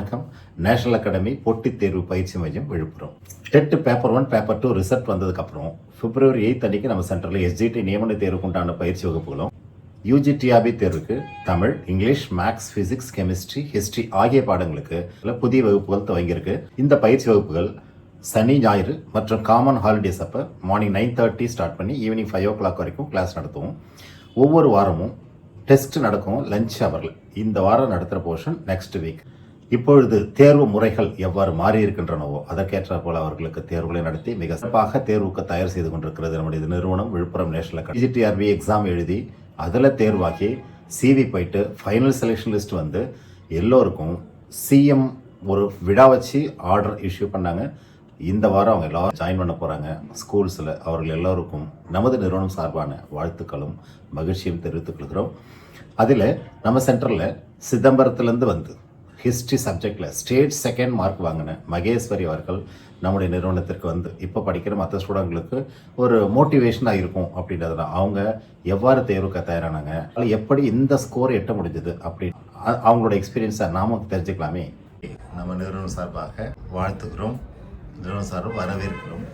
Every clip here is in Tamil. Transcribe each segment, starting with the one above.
வணக்கம். நேஷனல் அகாடமி போட்டித் தேர்வு பயிற்சி மையம் Viluppuram. TET paper 1 paper 2 result வந்ததுக்கப்புறம் பிப்ரவரி 8 அன்னைக்கு நம்ம சென்டரில் எஸ்ஜிடி நியமன தேர்வுக்கு உண்டான பயிற்சி வகுப்புகளும் யூஜிடிஆர்பி தேர்வுக்கு Tamil, English, maths, physics, chemistry, history ஆகிய பாடங்களுக்கு புதிய வகுப்புகள் துவங்கியிருக்கு. இந்த பயிற்சி வகுப்புகள் சனி, ஞாயிறு மற்றும் காமன் ஹாலிடேஸ் அப்போ மார்னிங் 9:30 ஸ்டார்ட் பண்ணி ஈவினிங் 5 o'clock வரைக்கும் கிளாஸ் நடத்துவோம். ஒவ்வொரு வாரமும் டெஸ்ட் நடக்கும் லஞ்ச் ஹவரில். இந்த வாரம் நடத்துகிற போர்ஷன் நெக்ஸ்ட் வீக். இப்பொழுது தேர்வு முறைகள் எவ்வாறு மாறி இருக்கின்றனவோ அதற்கேற்ற போல அவர்களுக்கு தேர்வுகளை நடத்தி மிக சிறப்பாக தேர்வுக்கு தயார் செய்து கொண்டிருக்கிறது நம்முடைய நிறுவனம் Viluppuram National Academy. UG TRB exam எழுதி அதில் தேர்வாக்கி சிவி போயிட்டு ஃபைனல் செலெக்ஷன் லிஸ்ட் வந்து எல்லோருக்கும் சிஎம் ஒரு விழா வச்சு ஆர்டர் இஷ்யூ பண்ணாங்க. இந்த வாரம் அவங்க எல்லோரும் ஜாயின் பண்ண போகிறாங்க ஸ்கூல்ஸில். அவர்கள் எல்லோருக்கும் நமது நிறுவனம் சார்பான வாழ்த்துக்களும் மகிழ்ச்சியும் தெரிவித்துக் கொள்கிறோம். அதில் நம்ம சென்டரில் சிதம்பரத்துலேருந்து வந்து ஹிஸ்ட்ரி சப்ஜெக்டில் ஸ்டேட் செகண்ட் மார்க் வாங்கின மகேஸ்வரி அவர்கள் நம்முடைய நிறுவனத்திற்கு வந்து இப்போ படிக்கிற மற்ற ஸ்டூடெண்ட்களுக்கு ஒரு மோட்டிவேஷனாக இருக்கும் அப்படின்றதுனா அவங்க எவ்வாறு தேர்வுக்கு தயாரானாங்க, எப்படி இந்த ஸ்கோர் எட்ட முடிஞ்சது அப்படின்னு அவங்களோட எக்ஸ்பீரியன்ஸை நாம தெரிஞ்சுக்கலாமே. நம்ம நிறுவனம் சார்பாக வாழ்த்துக்கிறோம், நிறுவனம் சார்பாக வரவேற்கிறோம்.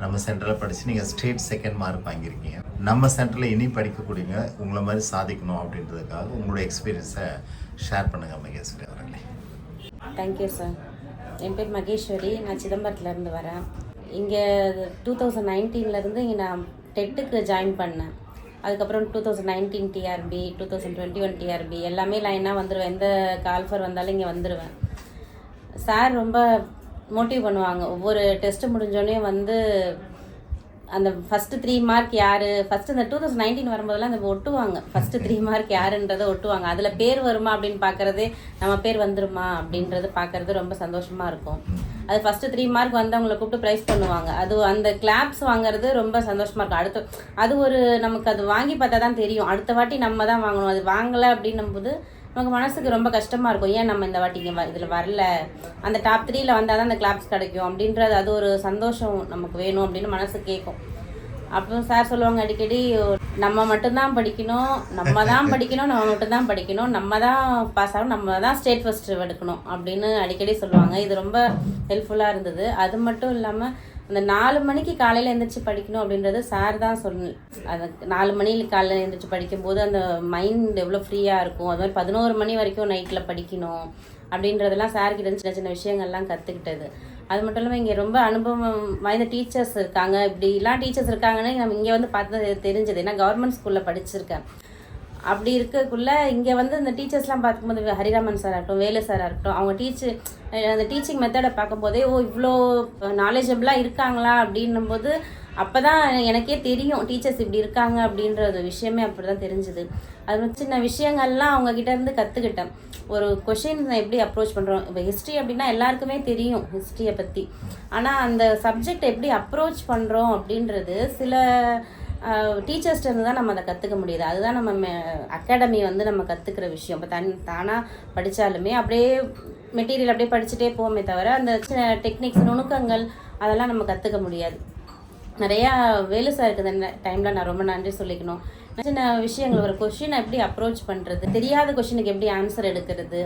நம்ம சென்டரில் படித்து நீங்கள் ஸ்டேட் செகண்ட் மார்க் வாங்கியிருக்கீங்க. நம்ம சென்டரில் இனி படிக்கக்கூடியங்க உங்களை மாதிரி சாதிக்கணும் அப்படின்றதுக்காக உங்களோட எக்ஸ்பீரியன்ஸை ஷேர் பண்ணுங்கள் மகேஸ்வரி அவர்களே. Thank you sir. என் பேர் மகேஸ்வரி, நான் சிதம்பரத்துலேருந்து வரேன். இங்கே 2019 இங்கே நான் டெட்டுக்கு ஜாயின் பண்ணேன். அதுக்கப்புறம் 2019 டிஆர்பி, 2021 டிஆர்பி எல்லாமே லைனாக வந்துடுவேன். எந்த கால்ஃபர் வந்தாலும் இங்கே வந்துடுவேன். சார் ரொம்ப மோட்டிவ் பண்ணுவாங்க. ஒவ்வொரு டெஸ்ட்டு முடிஞ்சோடனே வந்து அந்த ஃபஸ்ட்டு 3 மார்க் யார், ஃபஸ்ட்டு இந்த 2019 வரும்போதெல்லாம் அந்த ஒட்டுவாங்க. First 3 mark யாருன்றதை ஒட்டுவாங்க. அதில் பேர் வருமா அப்படின்னு பார்க்குறதே, நம்ம பேர் வந்துருமா அப்படின்றது பார்க்குறது ரொம்ப சந்தோஷமாக இருக்கும். அது ஃபஸ்ட்டு 3 மார்க் வந்து அவங்கள கூப்பிட்டு ப்ரைஸ் பண்ணுவாங்க. அது அந்த கிளாப்ஸ் வாங்குறது ரொம்ப சந்தோஷமாக இருக்கும். அடுத்து அது ஒரு நமக்கு அது வாங்கி பார்த்தா தான் தெரியும். அடுத்த வாட்டி நம்ம தான் வாங்கணும். அது வாங்கலை அப்படின்னும்போது நமக்கு மனசுக்கு ரொம்ப கஷ்டமாக இருக்கும். ஏன் நம்ம இந்த வாட்டி இதில் வரல, அந்த டாப் 3ல் வந்தால் தான் அந்த கிளாப்ஸ் கிடைக்கும் அப்படின்றது, அது ஒரு சந்தோஷம் நமக்கு வேணும் அப்படின்னு மனசு கேட்கும். அப்புறம் சார் சொல்லுவாங்க அடிக்கடி, நம்ம மட்டும்தான் படிக்கணும், நம்ம தான் படிக்கணும், நம்ம மட்டும்தான் படிக்கணும், நம்ம தான் பாஸ் ஆகணும், நம்ம தான் ஸ்டேட் ஃபஸ்ட்டு எடுக்கணும் அப்படின்னு அடிக்கடி சொல்லுவாங்க. இது ரொம்ப ஹெல்ப்ஃபுல்லாக இருந்தது. அது மட்டும் இல்லாமல் அந்த 4 மணிக்கு காலையில் எழுந்திரிச்சு படிக்கணும் அப்படின்றது சார் தான் சொல்லணும். அது 4 மணிக்கு காலையில் எழுந்திரிச்சு படிக்கும்போது அந்த மைண்ட் எவ்வளோ ஃப்ரீயாக இருக்கும். அது மாதிரி 11 மணி வரைக்கும் நைட்டில் படிக்கணும் அப்படின்றதெல்லாம் சார்கிட்ட சின்ன சின்ன விஷயங்கள்லாம் கற்றுக்கிட்டது. அது மட்டும் இல்லாமல் இங்கே ரொம்ப அனுபவம் வாய்ந்த டீச்சர்ஸ் இருக்காங்க. இப்படிலாம் டீச்சர்ஸ் இருக்காங்கன்னு நம்ம இங்கே வந்து பார்த்து தெரிஞ்சது. ஏன்னா கவர்மெண்ட் ஸ்கூலில் படிச்சிருக்கேன். அப்படி இருக்கக்குள்ளே இங்கே வந்து இந்த டீச்சர்ஸ்லாம் பார்க்கும்போது ஹரிராமன் சார் ஆகட்டும், வேலு சாராக இருக்கட்டும், அவங்க அந்த டீச்சிங் மெத்தடை பார்க்கும்போதே இவ்வளோ நாலேஜபிளாக இருக்காங்களா அப்படின்னும்போது அப்போ தான் எனக்கே தெரியும் டீச்சர்ஸ் இப்படி இருக்காங்க அப்படின்ற ஒரு விஷயமே அப்படி தான் தெரிஞ்சுது. அது சின்ன விஷயங்கள்லாம் அவங்கக்கிட்ட இருந்து கற்றுக்கிட்டேன். ஒரு கொஷின் எப்படி அப்ரோச் பண்ணுறோம். இப்போ ஹிஸ்ட்ரி அப்படின்னா எல்லாருக்குமே தெரியும் ஹிஸ்ட்ரியை பற்றி. ஆனால் அந்த சப்ஜெக்ட் எப்படி அப்ரோச் பண்ணுறோம் அப்படின்றது சில டீச்சர்ஸ்ட்டு இருந்து தான் நம்ம அதை கற்றுக்க முடியுது. அதுதான் நம்ம அகாடமி வந்து நம்ம கற்றுக்கிற விஷயம். இப்போ தானாக படித்தாலுமே அப்படியே மெட்டீரியல் அப்படியே படிச்சுட்டே போவோமே தவிர அந்த டெக்னிக்ஸ் நுணுக்கங்கள் அதெல்லாம் நம்ம கற்றுக்க முடியாது. நிறையா வேலு சார் இருக்குது அந்த டைமில் நான் ரொம்ப நன்றி சொல்லிக்கணும். சின்ன விஷயங்கள், ஒரு கொஷினை எப்படி அப்ரோச் பண்ணுறது, தெரியாத கொஷினுக்கு எப்படி ஆன்சர் எடுக்கிறது,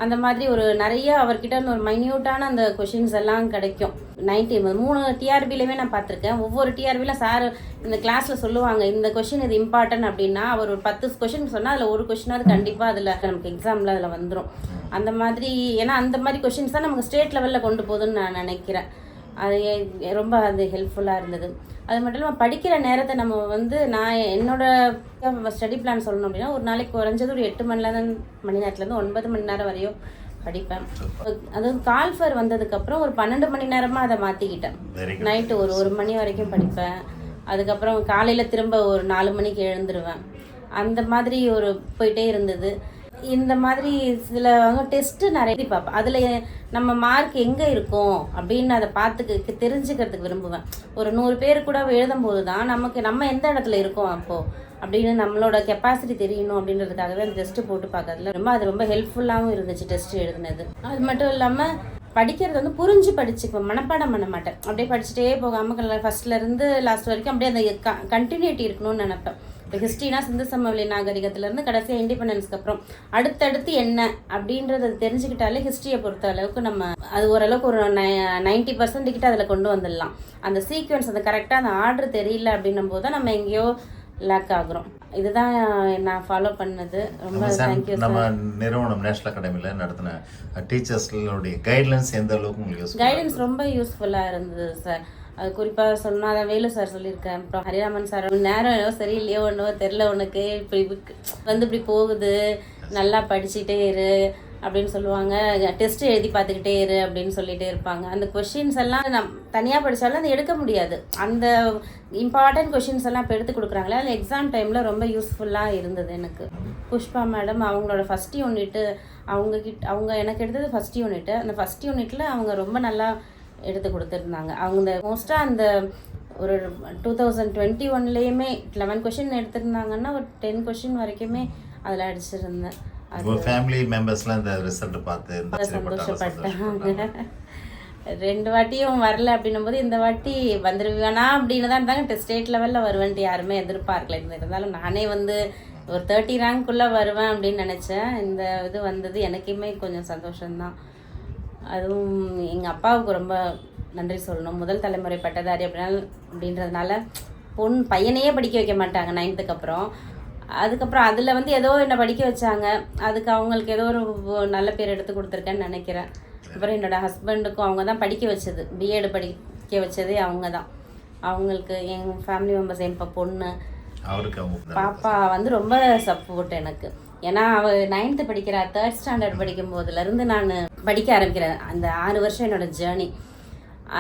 அந்த மாதிரி ஒரு நிறைய அவர்கிட்ட ஒரு மைன்யூட்டான அந்த கொஷின்ஸ் எல்லாம் கிடைக்கும். 3 டிஆர்பிலையுமே நான் பார்த்துருக்கேன். ஒவ்வொரு டிஆர்பியில் சார் இந்த கிளாஸில் சொல்லுவாங்க, இந்த கொஷின் இது இம்பார்ட்டன்ட் அப்படின்னா அவர் ஒரு 10 கொஷின் சொன்னால் அதில் ஒரு கொஷினாவது கண்டிப்பாக அதில் நமக்கு எக்ஸாமில் அதில் வந்துடும். அந்த மாதிரி, ஏன்னா அந்த மாதிரி கொஷின்ஸ் தான் நமக்கு ஸ்டேட் லெவலில் கொண்டு போகுதுன்னு நான் நினைக்கிறேன். அது ரொம்ப அது ஹெல்ப்ஃபுல்லாக இருந்தது. அது மட்டும் இல்லாமல் படிக்கிற நேரத்தை நம்ம வந்து நான் என்னோடய ஸ்டடி பிளான் சொல்லணும் அப்படின்னா ஒரு நாளைக்கு குறைஞ்சது ஒரு 8 மணி நேரத்துலேருந்து 9 மணி நேரம் வரையும் படிப்பேன். அது கால்ஃபர் வந்ததுக்கப்புறம் ஒரு 12 மணி நேரமாக அதை மாற்றிக்கிட்டேன். நைட்டு ஒரு மணி வரைக்கும் படிப்பேன். அதுக்கப்புறம் காலையில் திரும்ப ஒரு 4 மணிக்கு எழுந்துருவேன். அந்த மாதிரி போயிட்டே இருந்தது. இந்த மாதிரி சில டெஸ்ட்டு நிறைய பார்ப்பேன். அதில் நம்ம மார்க் எங்கே இருக்கும் அப்படின்னு அதை தெரிஞ்சுக்கிறதுக்கு விரும்புவேன். ஒரு 100 பேர் கூட எழுதும்போது தான் நம்ம எந்த இடத்துல இருக்கோம் அப்போது அப்படின்னு நம்மளோட கெப்பாசிட்டி தெரியணும் அப்படின்றதுக்காகவே அந்த டெஸ்ட்டு போட்டு பார்க்கறதுல அது ரொம்ப ஹெல்ப்ஃபுல்லாகவும் இருந்துச்சு டெஸ்ட்டு எழுதுனது. அது மட்டும் இல்லாமல் படிக்கிறது வந்து புரிஞ்சு படிச்சுக்குவேன், மனப்பாடம் பண்ண மாட்டேன். அப்படியே படிச்சுட்டே போகாமல் ஃபஸ்ட்லேருந்து லாஸ்ட் வரைக்கும் அப்படியே அந்த கண்டினியூட்டி இருக்கணும்னு நினைப்பேன். இப்போ ஹிஸ்ட்ரினா சிந்து சமவெளி நாகரிகத்திலேருந்து கடைசியாக இண்டிபெண்டன்ஸ்க்கு அப்புறம் அடுத்தடுத்து என்ன அப்படின்றத தெரிஞ்சுக்கிட்டாலே ஹிஸ்ட்ரியை பொறுத்த அளவுக்கு நம்ம அது ஓரளவுக்கு ஒரு 90% கிட்ட அதில் கொண்டு வந்துடலாம். அந்த சீக்வன்ஸ் அந்த கரெக்டாக அந்த ஆர்டர் தெரியல அப்படின்னும் போது தான் நம்ம எங்கேயோ லேக் ஆகுறோம். இதுதான் நான் ஃபாலோ பண்ணது. ரொம்ப தேங்க்யூ நம்ம சார். நிறுவனம் நேஷனல் அகாடமியில் நடத்தின டீச்சர்ஸ்களுடைய கைட்லைன்ஸ் எந்த அளவுக்கு உங்களுக்கு கைடன்ஸ் ரொம்ப யூஸ்ஃபுல்லாக இருந்தது சார். அது குறிப்பாக சொல்லணும், அதான் வேலு சார் சொல்லியிருக்கேன். அப்புறம் ஹரிராமன் சார் நேரம் ஏதோ சரியில்லையோ ஒன்றோ தெரில உனக்கு இப்படி இப்படி போகுது, நல்லா படிச்சுட்டே இரு அப்படின்னு சொல்லுவாங்க. டெஸ்ட் எழுதி பார்த்துக்கிட்டே இரு அப்படின்னு சொல்லிகிட்டே இருப்பாங்க. அந்த கொஷின்ஸ் எல்லாம் நம் தனியாக படித்தாலும் அது எடுக்க முடியாது. அந்த இம்பார்ட்டன்ட் கொஷின்ஸ் எல்லாம் இப்போ எடுத்து கொடுக்குறாங்களே, அதில் எக்ஸாம் டைமில் ரொம்ப யூஸ்ஃபுல்லாக இருந்தது எனக்கு. புஷ்பா மேடம் அவங்களோட ஃபஸ்ட் யூனிட்டு அவங்க எனக்கு எடுத்தது ஃபஸ்ட் யூனிட்டு. அந்த ஃபஸ்ட் யூனிட்டில் அவங்க ரொம்ப நல்லா எடுத்து கொடுத்துருந்தாங்க. அவங்க மோஸ்ட்டாக அந்த ஒரு 2021லேயுமே 11 கொஷின் எடுத்திருந்தாங்கன்னா ஒரு 10 கொஷின் வரைக்குமே அதில் அடிச்சிருந்தேன். அது ஃபேமிலி மெம்பர்ஸ்லாம் இந்த ரிசல்ட் பார்த்து சந்தோஷப்பட்டாங்க. 2 வாட்டியும் வரல அப்படின்னும் போது இந்த வாட்டி வந்துருவேனா அப்படின்னு தான் இருந்தாங்க. ஸ்டேட் லெவலில் வருவேன்ட்டு யாருமே எதிர்பார்க்கல. இருந்தாலும் நானே வந்து ஒரு 30 ரேங்க்குள்ளே வருவேன் அப்படின்னு நினச்சேன். இந்த இது வந்தது எனக்குமே கொஞ்சம் சந்தோஷம்தான். அதுவும் எங்கள் அப்பாவுக்கு ரொம்ப நன்றி சொல்லணும். முதல் தலைமுறை பட்டதாரி அப்படின்றதுனால பையனையே படிக்க வைக்க மாட்டாங்க 9th அப்புறம். அதுக்கப்புறம் அதில் வந்து ஏதோ என்னை படிக்க வச்சாங்க. அதுக்கு அவங்களுக்கு ஏதோ ஒரு நல்ல பேர் எடுத்து கொடுத்துருக்கேன்னு நினைக்கிறேன். அப்புறம் என்னோடய ஹஸ்பண்டுக்கும் அவங்க தான் படிக்க வச்சது, பிஎட் படிக்க வச்சதே அவங்க தான். அவங்களுக்கு எங்கள் ஃபேமிலி மெம்பர்ஸ் என் பொண்ணு பாப்பா வந்து ரொம்ப சப்போர்ட் எனக்கு. ஏன்னா அவள் 9th படிக்கிறா. 3rd ஸ்டாண்டர்ட் படிக்கும் போதுலேருந்து நான் படிக்க ஆரம்பிக்கிறேன். அந்த 6 வருஷம் என்னோடய ஜேர்னி.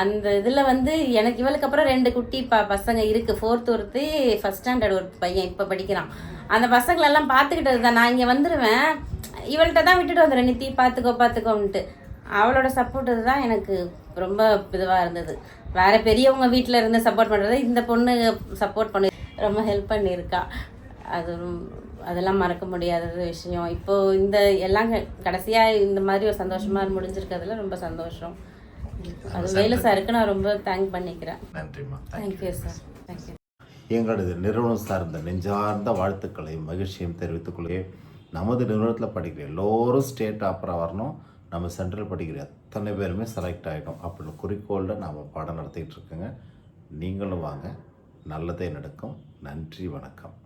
அந்த இதில் வந்து எனக்கு இவளுக்கு அப்புறம் 2 குட்டி பசங்க இருக்குது. 4th ஒருத்தி, 1st ஸ்டாண்டர்ட் ஒரு பையன் இப்போ படிக்கிறான். அந்த பசங்களெல்லாம் பார்த்துக்கிட்டது தான். நான் இங்கே வந்துடுவேன், இவள்கிட்ட தான் விட்டுட்டு வந்துடுறேன், நித்தி பார்த்துக்கோன்ட்டு. அவளோட சப்போர்ட் தான் எனக்கு ரொம்ப இதுவாக இருந்தது. வேறு பெரியவங்க வீட்டில் இருந்து சப்போர்ட் பண்ணுறது இந்த பொண்ணு சப்போர்ட் பண்ணி ரொம்ப ஹெல்ப் பண்ணியிருக்கா. அதெல்லாம் மறக்க முடியாத விஷயம். இப்போது இந்த எல்லாம் கடைசியாக இந்த மாதிரி ஒரு சந்தோஷமாக முடிஞ்சிருக்கிறதுல ரொம்ப சந்தோஷம். அது வேலு சாருக்கு நான் ரொம்ப தேங்க் பண்ணிக்கிறேன். நன்றிம்மா. Thank you sir. தேங்க்யூ. எங்களது நிறுவனம் சார்ந்த நெஞ்சார்ந்த வாழ்த்துக்களையும் மகிழ்ச்சியும் தெரிவித்துக் கொள்கிறேன். நமது நிறுவனத்தில் படிக்கிற எல்லோரும் ஸ்டேட் ஆப்பராக வரணும், நம்ம சென்ட்ரல் படிக்கிற அத்தனை பேருமே செலக்ட் ஆகிடும் அப்படின்னு குறிக்கோளில் நாம் பாடம் நடத்திக்கிட்டு இருக்கோங்க. நீங்களும் வாங்க, நல்லதே நடக்கும். நன்றி, வணக்கம்.